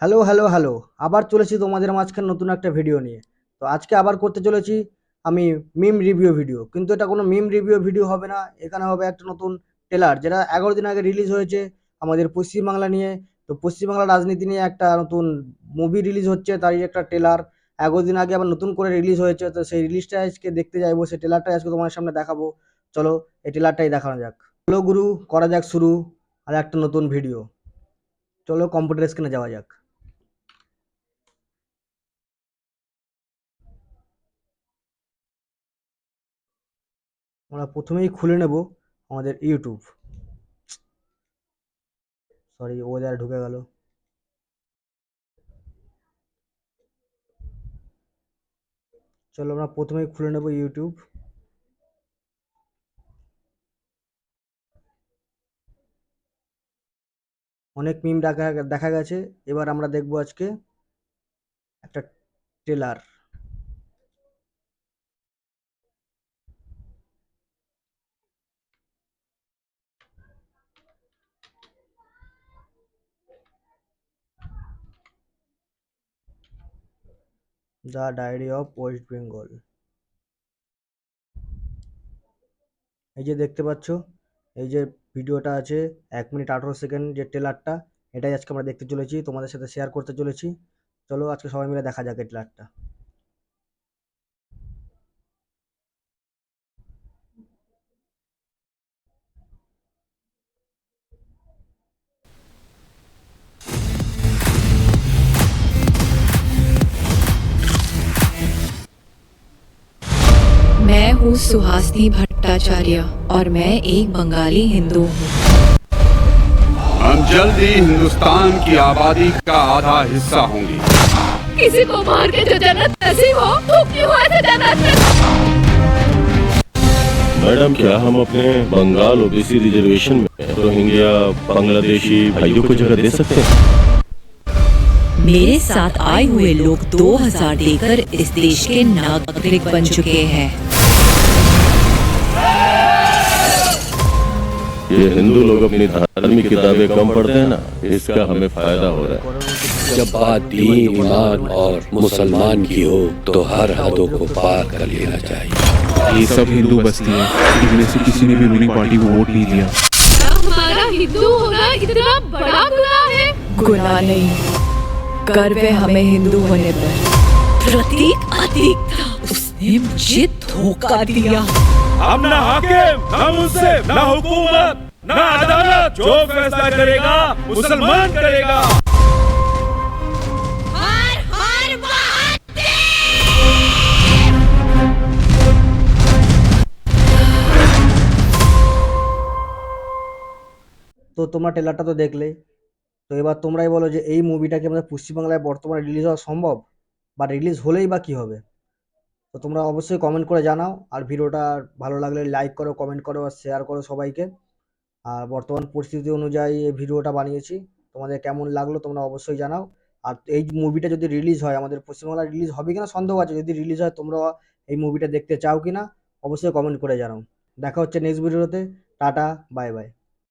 Hello, hello, hello! আবার চলেছি তোমাদের মাঝখানে নতুন একটা ভিডিও নিয়ে। তো আজকে আবার করতে চলেছি আমি মিম রিভিউ ভিডিও। কিন্তু এটা কোনো মিম রিভিউ ভিডিও হবে না। এখানে হবে একটা নতুন ট্রেলার যেটা ১১ দিন আগে রিলিজ হয়েছে আমাদের পশ্চিমবাংলা নিয়ে। তো পশ্চিমবাংলার রাজনীতি নিয়ে একটা নতুন মুভি রিলিজ হচ্ছে, তারই একটা ট্রেলার ১১ দিন আগে আবার নতুন করে রিলিজ হয়েছে। তো সেই রিলিজটা আজকে দেখতে যাইবো, সেই ট্রেলারটাই আজকে তোমাদের সামনে দেখাবো। চলো এই ট্রেলারটাই দেখানো যাক। চলো গুরু, করা যাক শুরু আর একটা নতুন ভিডিও। চলো কম্পিউটার স্ক্রিনে যাওয়া যাক। আমরা প্রথমেই খুলে নেব আমাদের ইউটিউব। সরি, ও যারা ঢুকে গেল। চলো আমরা প্রথমেই খুলে নেব ইউটিউব। অনেক মিম দেখা দেখা গেছে। এবার আমরা দেখব আজকে একটা trailer. The diary of West Bengal. এই যে দেখতে পাচ্ছ, এই যে ভিডিওটা আছে ১ মিনিট ১৮ সেকেন্ড, যে ট্রেলারটা, এটাই আজকে আমরা দেখতে চলেছি, তোমাদের সাথে শেয়ার করতে চলেছি। চলো আজকে সবাই মিলে দেখা যাক এই ট্রেলারটা। मैं हूँ सुहासिनी भट्टाचार्य और मैं एक बंगाली हिंदू हूँ। हम जल्द ही हिंदुस्तान की आबादी का आधा हिस्सा होंगे। किसी को मार के जो जन्नत नसीब हो तो क्यों ऐसे जन्नत मैडम, क्या हम अपने बंगाल ओबीसी रिजर्वेशन में रोहिंग्या बांग्लादेशी भाइयों को जगह दे सकते हैं? मेरे साथ आए हुए लोग 2000 देकर इस देश के नागरिक बन चुके हैं। ये हिंदू लोग अपनी धार्मिक किताबें कम पढ़ते हैं ना, इसका हमें फायदा हो रहा है। जब बात दीन, ईमान और मुसलमान की हो तो हर हदों को पार कर लेना चाहिए। ये सब हिंदू बस्ती है, इनमें से किसी ने भी रूलिंग पार्टी को वोट नहीं दिया। हमारा हिंदू होना इतना बड़ा गुनाह है? गुनाह नहीं, गर्व है हमें हिंदू होने पर। प्रतीक अतीक था, उसने मुझे धोखा दिया। हम ना हाकिम, ना मुंसिफ, ना हुकूमत, ना अदालत, जो फैसला करेगा मुसलमान करेगा। তো তোমরা ট্রেলারটা তো দেখলে। তো এবার তোমরাই বলো যে এই মুভিটা কি আমাদের পশ্চিমবাংলায় বর্তমানে রিলিজ হওয়া সম্ভব, বা রিলিজ হলেই বা কি হবে? তো তোমরা অবশ্যই কমেন্ট করে জানাও, আর ভিডিওটা ভালো লাগলে লাইক করো, কমেন্ট করো আর শেয়ার করো সবাইকে। আর বর্তমান পরিস্থিতি অনুযায়ী এই ভিডিওটা বানিয়েছি, তোমাদের কেমন লাগলো তোমরা অবশ্যই জানাও। আর এই মুভিটা যদি রিলিজ হয়, আমাদের পশ্চিমবাংলায় রিলিজ হবে কিনা সন্দেহ আছে, যদি রিলিজ হয় তোমরা এই মুভিটা দেখতে চাও কিনা অবশ্যই কমেন্ট করে জানাও। দেখা হচ্ছে নেক্সট ভিডিওতে। Tata, bye bye.